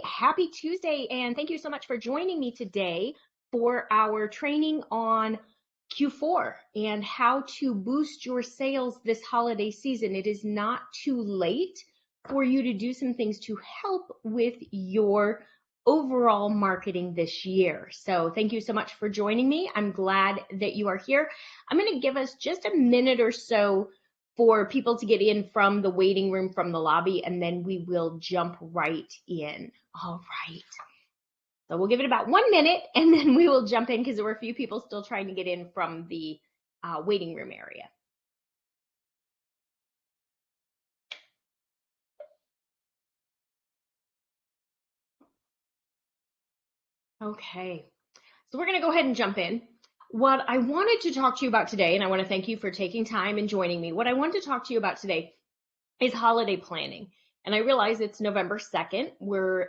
Happy Tuesday, and thank you so much for joining me today for our training on Q4 and how to boost your sales this holiday season. It is not too late for you to do some things to help with your overall marketing this year. So thank you so much for joining me. I'm glad that you are here. I'm going to give us just a minute or so for people to get in from the waiting room, from the lobby, and then we will jump right in. All right. So we'll give it about 1 minute and then we will jump in because there were a few people still trying to get in from the waiting room area. Okay, so we're going to go ahead and jump in. What I wanted to talk to you about today, and I want to thank you for taking time and joining me. What I want to talk to you about today is holiday planning. And I realize it's November 2nd. We're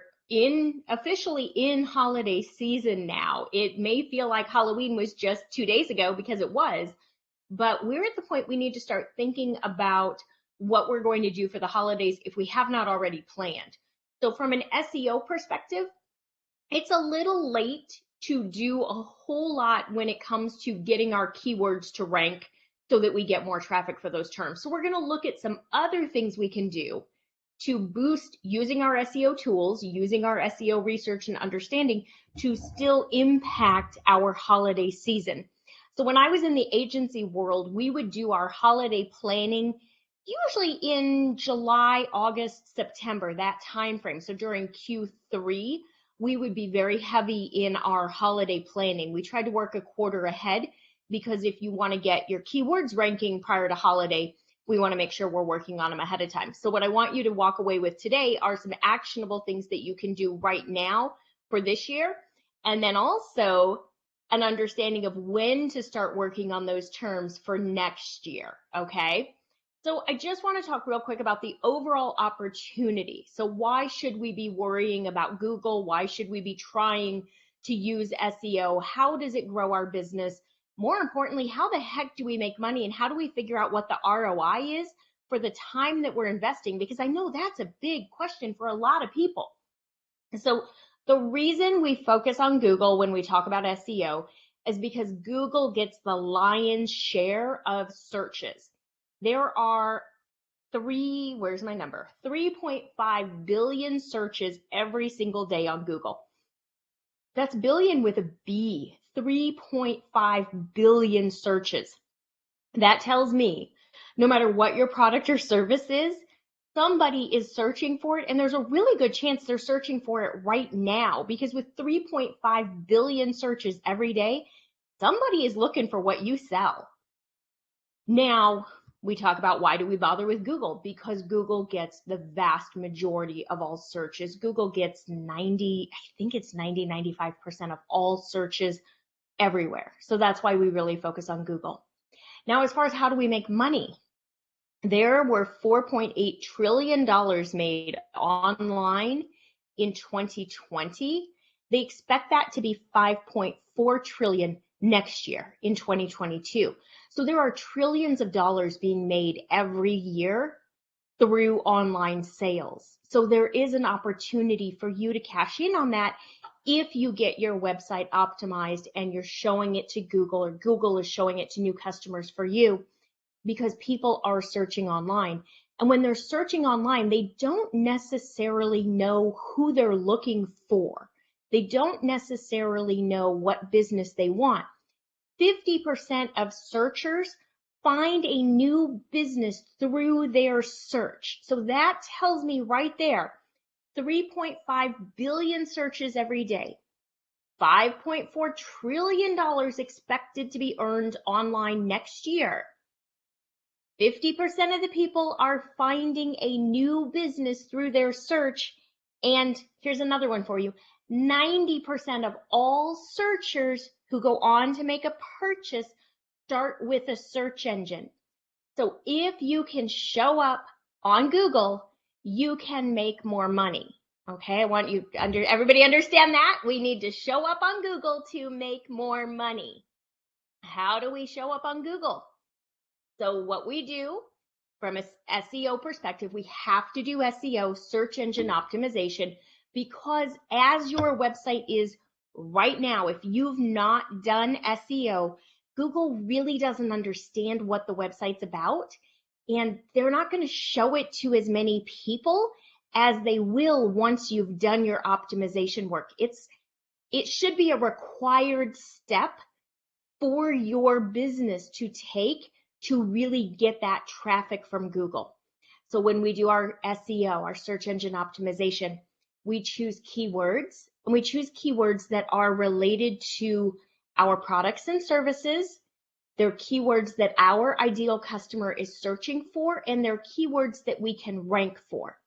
officially in holiday season now. It may feel like Halloween was just 2 days ago because it was, but we're at the point we need to start thinking about what we're going to do for the holidays if we have not already planned. So from an SEO perspective, it's a little late to do a whole lot when it comes to getting our keywords to rank so that we get more traffic for those terms. So we're going to look at some other things we can do to boost using our SEO tools, using our SEO research and understanding to still impact our holiday season. So when I was in the agency world, we would do our holiday planning usually in July, August, September, that time frame. So during Q3, we would be very heavy in our holiday planning. We tried to work a quarter ahead because if you want to get your keywords ranking prior to holiday, we want to make sure we're working on them ahead of time. So what I want you to walk away with today are some actionable things that you can do right now for this year, and then also an understanding of when to start working on those terms for next year, okay? So I just want to talk real quick about the overall opportunity. So why should we be worrying about Google? Why should we be trying to use SEO? How does it grow our business? More importantly, how the heck do we make money and how do we figure out what the ROI is for the time that we're investing? Because I know that's a big question for a lot of people. So the reason we focus on Google when we talk about SEO is because Google gets the lion's share of searches. There are 3.5 billion searches every single day on Google. That's billion with a B, 3.5 billion searches. That tells me no matter what your product or service is, somebody is searching for it, and there's a really good chance they're searching for it right now because with 3.5 billion searches every day, somebody is looking for what you sell. Now, we talk about why do we bother with Google? Because Google gets the vast majority of all searches. Google gets 95% of all searches everywhere. So that's why we really focus on Google. Now, as far as how do we make money? There were $4.8 trillion made online in 2020. They expect that to be $5.4 trillion next year in 2022. So there are trillions of dollars being made every year through online sales. So there is an opportunity for you to cash in on that if you get your website optimized and you're showing it to Google, or Google is showing it to new customers for you, because people are searching online. And when they're searching online, they don't necessarily know who they're looking for. They don't necessarily know what business they want. 50% of searchers find a new business through their search. So that tells me right there, 3.5 billion searches every day, $5.4 trillion expected to be earned online next year. 50% of the people are finding a new business through their search. And here's another one for you. 90% of all searchers who go on to make a purchase start with a search engine. So if you can show up on Google, you can make more money. Okay, I want you everybody understand that. We need to show up on Google to make more money. How do we show up on Google? So what we do from a SEO perspective, we have to do SEO, search engine optimization, because as your website is right now, if you've not done SEO, Google really doesn't understand what the website's about, and they're not going to show it to as many people as they will once you've done your optimization work. It should be a required step for your business to take to really get that traffic from Google. So when we do our SEO, our search engine optimization, we choose keywords, and we choose keywords that are related to our products and services. They're keywords that our ideal customer is searching for, and they're keywords that we can rank for.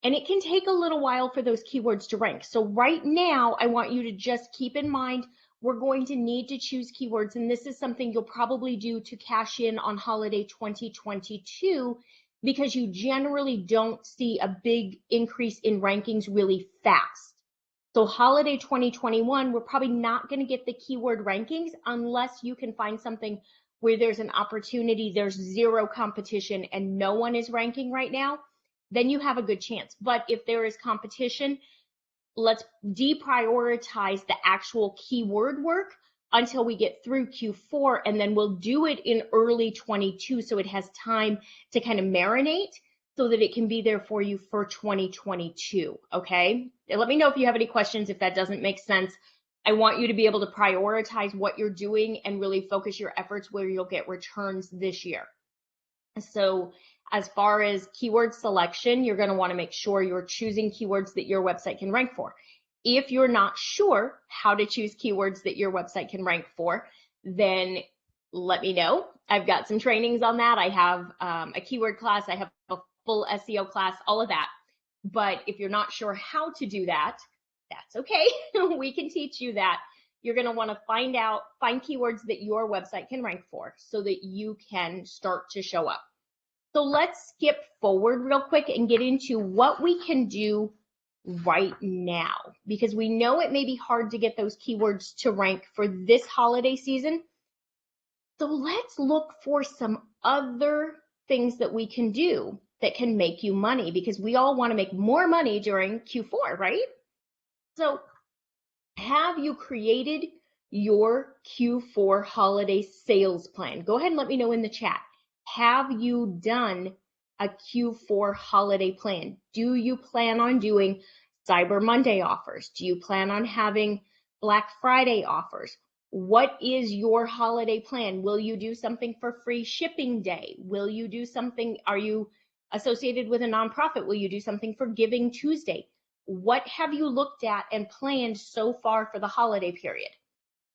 And it can take a little while for those keywords to rank. So right now, I want you to just keep in mind, we're going to need to choose keywords, and this is something you'll probably do to cash in on holiday 2022, because you generally don't see a big increase in rankings really fast. So holiday 2021, we're probably not going to get the keyword rankings unless you can find something where there's an opportunity, there's zero competition, and no one is ranking right now. Then you have a good chance. But if there is competition, let's deprioritize the actual keyword work until we get through Q4, and then we'll do it in early 22 so it has time to kind of marinate so that it can be there for you for 2022, okay? And let me know if you have any questions, if that doesn't make sense. I want you to be able to prioritize what you're doing and really focus your efforts where you'll get returns this year. So as far as keyword selection, you're going to want to make sure you're choosing keywords that your website can rank for. If you're not sure how to choose keywords that your website can rank for, then let me know. I've got some trainings on that. I have a keyword class. I have a full SEO class, all of that. But if you're not sure how to do that, that's okay. We can teach you that. You're going to want to find keywords that your website can rank for so that you can start to show up. So let's skip forward real quick and get into what we can do right now, because we know it may be hard to get those keywords to rank for this holiday season. So let's look for some other things that we can do that can make you money, because we all want to make more money during Q4, right? So have you created your Q4 holiday sales plan? Go ahead and let me know in the chat. Have you done a Q4 holiday plan? Do you plan on doing Cyber Monday offers? Do you plan on having Black Friday offers? What is your holiday plan? Will you do something for free shipping day? Will you do something, are you associated with a nonprofit? Will you do something for Giving Tuesday? What have you looked at and planned so far for the holiday period?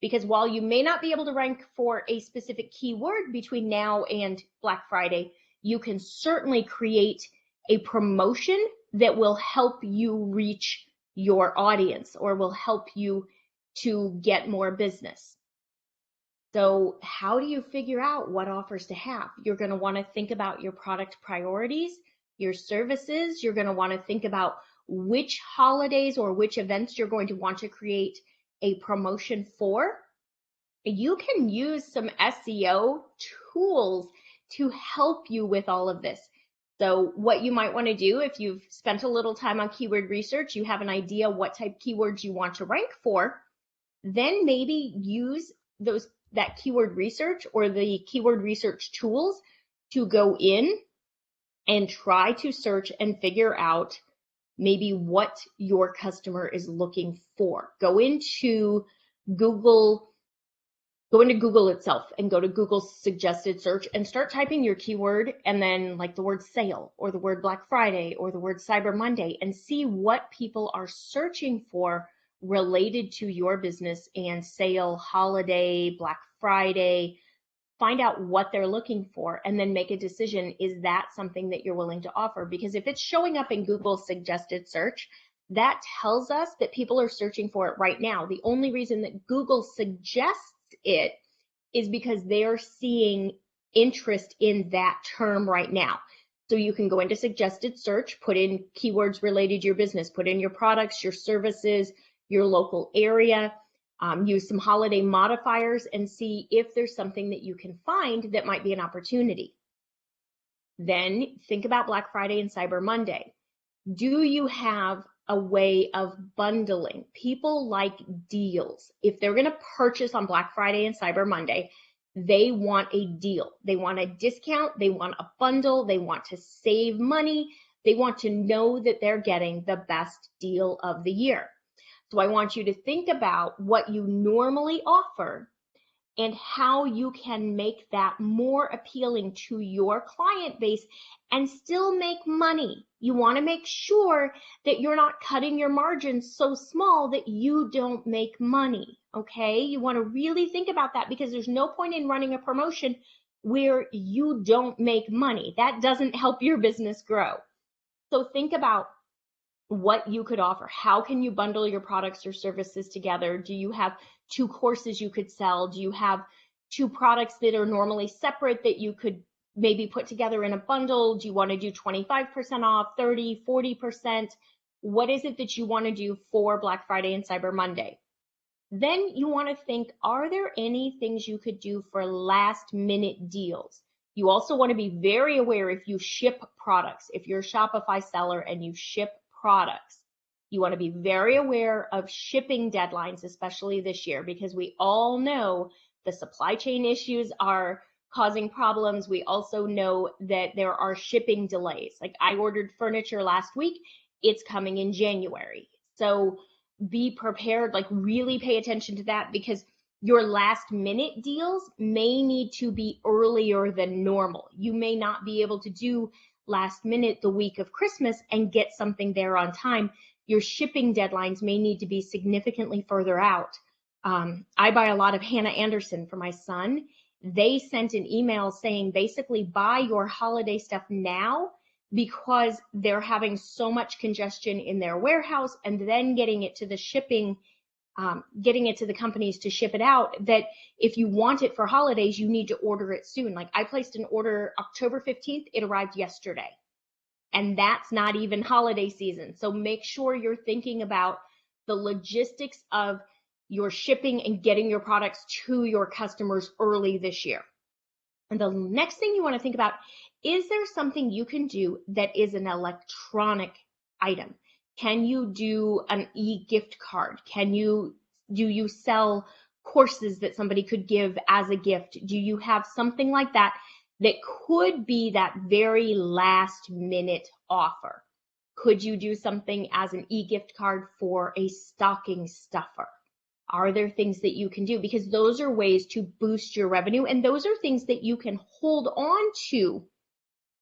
Because while you may not be able to rank for a specific keyword between now and Black Friday, you can certainly create a promotion that will help you reach your audience or will help you to get more business. So how do you figure out what offers to have? You're going to want to think about your product priorities, your services. You're going to want to think about which holidays or which events you're going to want to create a promotion for. You can use some SEO tools to help you with all of this. So what you might want to do, if you've spent a little time on keyword research, you have an idea what type keywords you want to rank for, then maybe use that keyword research or the keyword research tools to go in and try to search and figure out maybe what your customer is looking for. Go into Google itself and go to Google's suggested search and start typing your keyword and then like the word sale or the word Black Friday or the word Cyber Monday and see what people are searching for related to your business and sale, holiday, Black Friday. Find out what they're looking for and then make a decision. Is that something that you're willing to offer? Because if it's showing up in Google's suggested search, that tells us that people are searching for it right now. The only reason that Google suggests it is because they're seeing interest in that term right now. So you can go into suggested search, put in keywords related to your business, put in your products, your services, your local area, use some holiday modifiers and see if there's something that you can find that might be an opportunity. Then think about Black Friday and Cyber Monday. Do you have a way of bundling. People like deals. If they're going to purchase on Black Friday and Cyber Monday, they want a deal. They want a discount. They want a bundle. They want to save money. They want to know that they're getting the best deal of the year. So I want you to think about what you normally offer and how you can make that more appealing to your client base and still make money. You want to make sure that you're not cutting your margins so small that you don't make money, okay? You want to really think about that, because there's no point in running a promotion where you don't make money. That doesn't help your business grow. So think about what you could offer. How can you bundle your products or services together? Do you have 2 courses you could sell? Do you have 2 products that are normally separate that you could maybe put together in a bundle? Do you want to do 25% off, 30, 40%? What is it that you want to do for Black Friday and Cyber Monday? Then you want to think, are there any things you could do for last minute deals? You also want to be very aware if you ship products. If you're a Shopify seller and you ship products, you want to be very aware of shipping deadlines, especially this year, because we all know the supply chain issues are causing problems. We also know that there are shipping delays. Like, I ordered furniture last week, it's coming in January. So be prepared, like really pay attention to that, because your last minute deals may need to be earlier than normal. You may not be able to do last minute the week of Christmas and get something there on time. Your shipping deadlines may need to be significantly further out. I buy a lot of Hannah Anderson for my son. They sent an email saying basically buy your holiday stuff now, because they're having so much congestion in their warehouse and then getting it to the shipping, getting it to the companies to ship it out, that if you want it for holidays, you need to order it soon. Like, I placed an order October 15th, it arrived yesterday. And that's not even holiday season. So make sure you're thinking about the logistics of your shipping and getting your products to your customers early this year. And the next thing you want to think about, is there something you can do that is an electronic item? Can you do an e-gift card? Do you sell courses that somebody could give as a gift? Do you have something like that that could be that very last minute offer? Could you do something as an e-gift card for a stocking stuffer? Are there things that you can do? Because those are ways to boost your revenue, and those are things that you can hold on to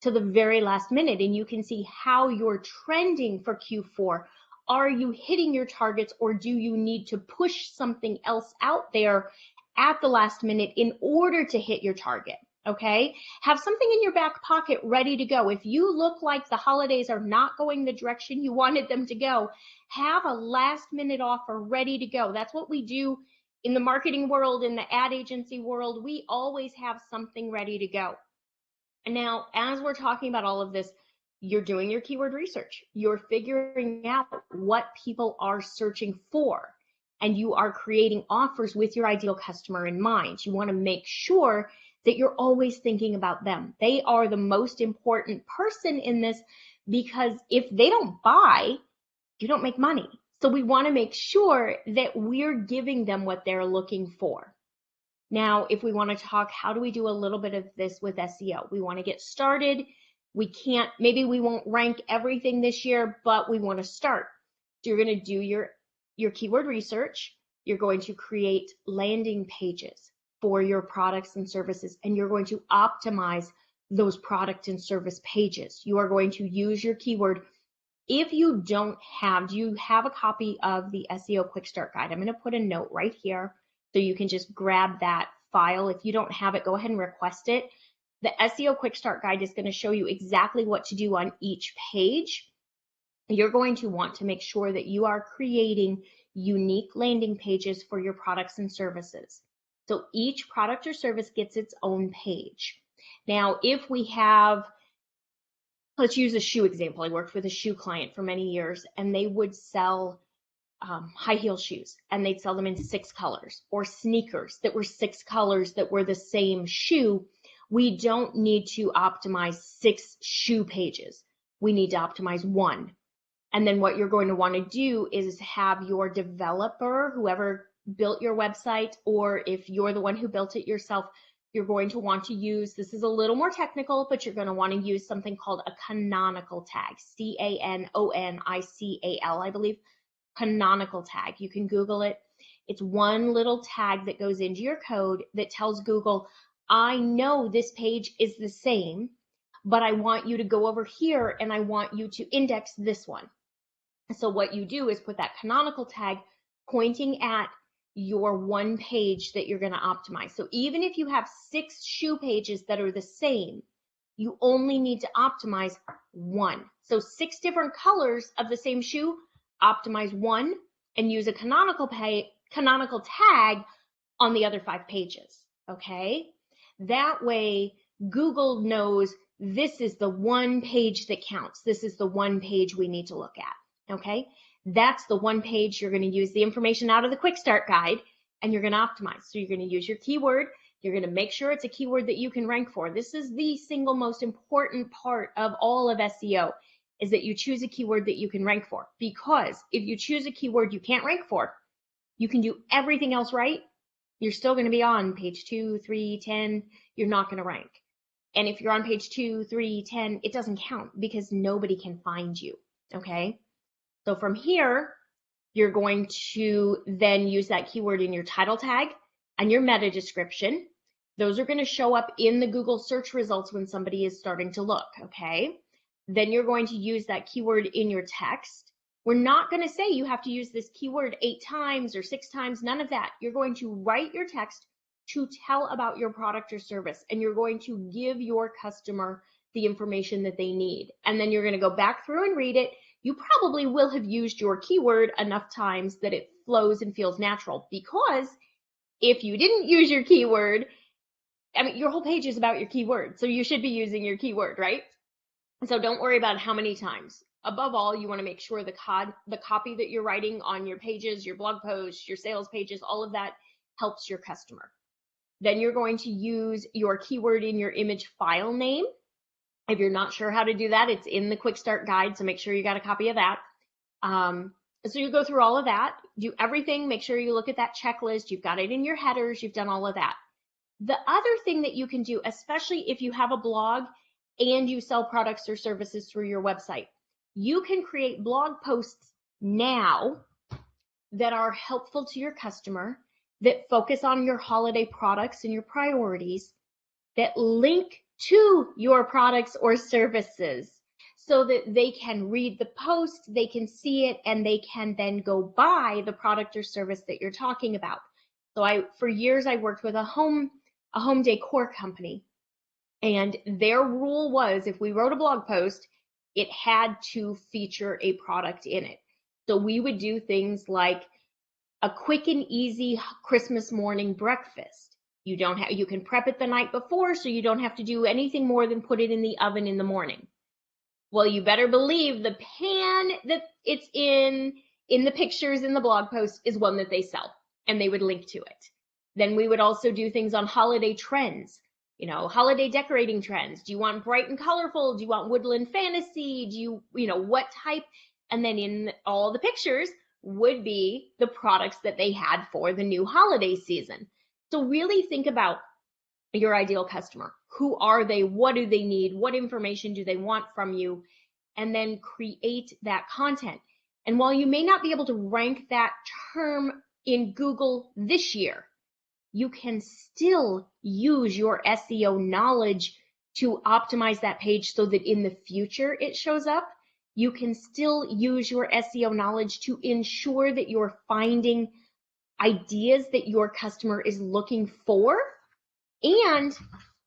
the very last minute, and you can see how you're trending for Q4. Are you hitting your targets, or do you need to push something else out there at the last minute in order to hit your target? Okay, have something in your back pocket ready to go. If you look like the holidays are not going the direction you wanted them to go, have a last minute offer ready to go. That's what we do in the marketing world, in the ad agency world. We always have something ready to go. And now, as we're talking about all of this, you're doing your keyword research. You're figuring out what people are searching for, and you are creating offers with your ideal customer in mind. You want to make sure that you're always thinking about them. They are the most important person in this, because if they don't buy, you don't make money. So we want to make sure that we're giving them what they're looking for. Now, if we want to talk, how do we do a little bit of this with SEO? We want to get started. Maybe we won't rank everything this year, but we want to start. So you're going to do your keyword research. You're going to create landing pages for your products and services, and you're going to optimize those product and service pages. You are going to use your keyword. If you do you have a copy of the SEO Quick Start Guide? I'm going to put a note right here so you can just grab that file. If you don't have it, go ahead and request it. The SEO Quick Start Guide is going to show you exactly what to do on each page. You're going to want to make sure that you are creating unique landing pages for your products and services. So each product or service gets its own page. Now, if we have, let's use a shoe example. I worked with a shoe client for many years, and they would sell high heel shoes, and they'd sell them in 6 colors, or sneakers that were 6 colors that were the same shoe. We don't need to optimize 6 shoe pages. We need to optimize 1. And then what you're going to want to do is have your developer, whoever built your website, or if you're the one who built it yourself, you're going to want to use, this is a little more technical, but you're going to want to use something called a canonical tag, CANONICAL, I believe, canonical tag. You can Google it. It's one little tag that goes into your code that tells Google, I know this page is the same, but I want you to go over here and I want you to index this one. So what you do is put that canonical tag pointing at your one page that you're going to optimize. So even if you have 6 shoe pages that are the same, you only need to optimize one. So 6 different colors of the same shoe, optimize one and use a canonical tag on the other 5 pages. Okay? That way Google knows this is the one page that counts. This is the one page we need to look at. Okay, that's the one page you're going to use the information out of the quick start guide and you're going to optimize. So you're going to use your keyword. You're going to make sure it's a keyword that you can rank for. This is the single most important part of all of SEO, is that you choose a keyword that you can rank for. Because if you choose a keyword you can't rank for, you can do everything else right. You're still going to be on page 2, 3, 10. You're not going to rank. And if you're on page 2, 3, 10, it doesn't count because nobody can find you. Okay. So from here, you're going to then use that keyword in your title tag and your meta description. Those are going to show up in the Google search results when somebody is starting to look, okay? Then you're going to use that keyword in your text. We're not going to say you have to use this keyword 8 times or 6 times, none of that. You're going to write your text to tell about your product or service, and you're going to give your customer the information that they need. And then you're going to go back through and read it. You probably will have used your keyword enough times that it flows and feels natural, because if you didn't use your keyword, I mean, your whole page is about your keyword, so you should be using your keyword, right? So don't worry about how many times. Above all, you want to make sure the copy that you're writing on your pages, your blog posts, your sales pages, all of that helps your customer. Then you're going to use your keyword in your image file name. If you're not sure how to do that, it's in the quick start guide, so make sure you got a copy of that. So you go through all of that, do everything, make sure you look at that checklist, you've got it in your headers, you've done all of that. The other thing that you can do, especially if you have a blog and you sell products or services through your website, you can create blog posts now that are helpful to your customer, that focus on your holiday products and your priorities, that link to your products or services so that they can read the post, they can see it, and they can then go buy the product or service that you're talking about. So for years, I worked with a home decor company, and their rule was if we wrote a blog post, it had to feature a product in it. So we would do things like a quick and easy Christmas morning breakfast. You can prep it the night before, so you don't have to do anything more than put it in the oven in the morning. Well, you better believe the pan that it's in the pictures in the blog post is one that they sell, and they would link to it. Then we would also do things on holiday trends, holiday decorating trends. Do you want bright and colorful? Do you want woodland fantasy? Do you what type? And then in all the pictures would be the products that they had for the new holiday season. So really think about your ideal customer. Who are they? What do they need? What information do they want from you? And then create that content. And while you may not be able to rank that term in Google this year, you can still use your SEO knowledge to optimize that page so that in the future it shows up. You can still use your SEO knowledge to ensure that you're finding ideas that your customer is looking for, and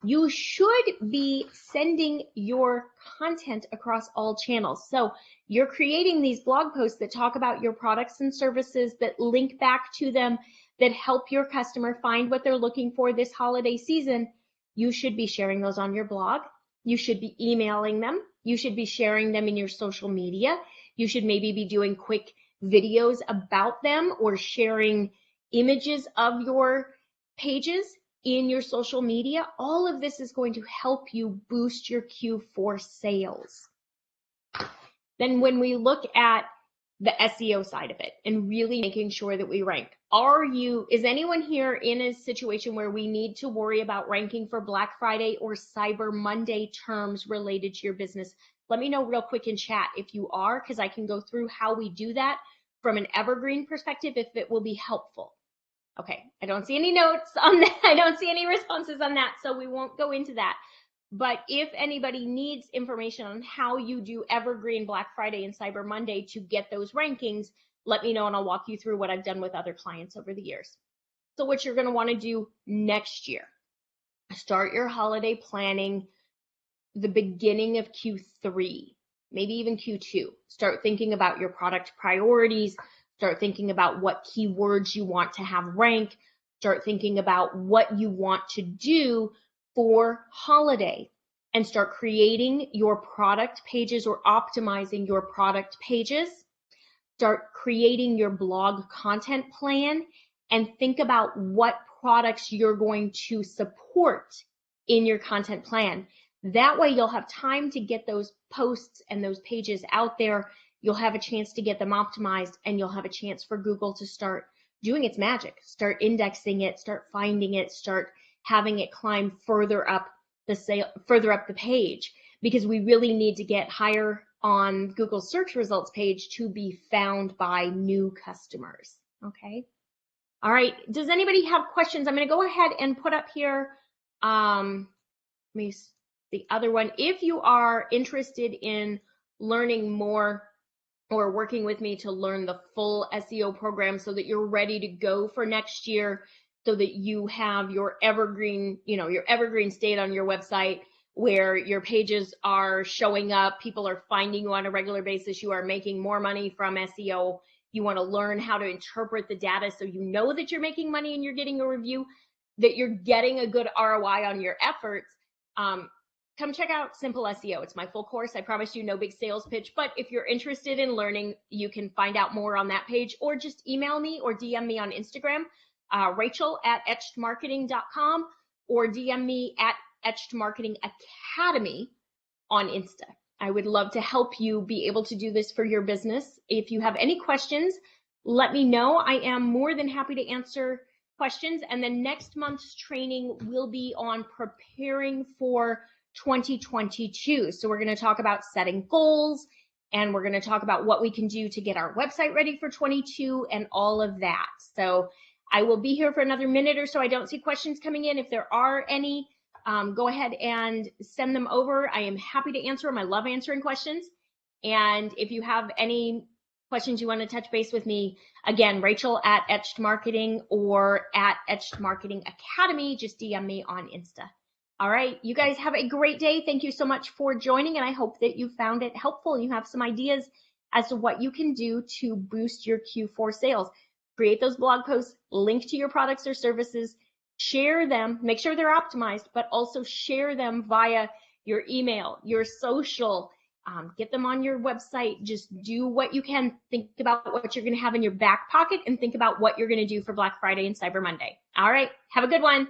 you should be sending your content across all channels. So you're creating these blog posts that talk about your products and services, that link back to them, that help your customer find what they're looking for this holiday season. You should be sharing those on your blog. You should be emailing them. You should be sharing them in your social media. You should maybe be doing quick videos about them or sharing images of your pages in your social media. All of this is going to help you boost your Q4 sales. Then when we look at the SEO side of it and really making sure that we rank, is anyone here in a situation where we need to worry about ranking for Black Friday or Cyber Monday terms related to your business? Let me know real quick in chat if you are, because I can go through how we do that from an evergreen perspective if it will be helpful. Okay, I don't see any notes on that. I don't see any responses on that, so we won't go into that. But if anybody needs information on how you do evergreen Black Friday and Cyber Monday to get those rankings, let me know and I'll walk you through what I've done with other clients over the years. So what you're going to want to do next year, start your holiday planning the beginning of Q3, maybe even Q2. Start thinking about your product priorities. Start thinking about what keywords you want to have rank. Start thinking about what you want to do for holiday, and start creating your product pages or optimizing your product pages. Start creating your blog content plan and think about what products you're going to support in your content plan. That way you'll have time to get those posts and those pages out there. You'll have a chance to get them optimized, and you'll have a chance for Google to start doing its magic, start indexing it, start finding it, start having it climb further up the page, because we really need to get higher on Google's search results page to be found by new customers. Okay. All right. Does anybody have questions? I'm going to go ahead and put up here the other one. If you are interested in learning more or working with me to learn the full SEO program so that you're ready to go for next year, so that you have your evergreen, your evergreen state on your website where your pages are showing up, people are finding you on a regular basis, you are making more money from SEO, you want to learn how to interpret the data so you know that you're making money and you're getting a review, that you're getting a good ROI on your efforts, come check out Simple SEO. It's my full course. I promise you, no big sales pitch, but if you're interested in learning, you can find out more on that page, or just email me or DM me on Instagram, Rachel@etchedmarketing.com, or DM me at Etched Marketing Academy on Insta. I would love to help you be able to do this for your business. If you have any questions, let me know. I am more than happy to answer questions. And then next month's training will be on preparing for 2022. So we're going to talk about setting goals, and we're going to talk about what we can do to get our website ready for 22 and all of that. So I will be here for another minute or so. I don't see questions coming in. If there are any, go ahead and send them over. I am happy to answer them. I love answering questions. And if you have any questions you want to touch base with me, again, Rachel at Etched Marketing or at Etched Marketing Academy, just DM me on Insta. All right, you guys have a great day. Thank you so much for joining, and I hope that you found it helpful and you have some ideas as to what you can do to boost your Q4 sales. Create those blog posts, link to your products or services, share them, make sure they're optimized, but also share them via your email, your social, get them on your website. Just do what you can. Think about what you're going to have in your back pocket and think about what you're going to do for Black Friday and Cyber Monday. All right, have a good one.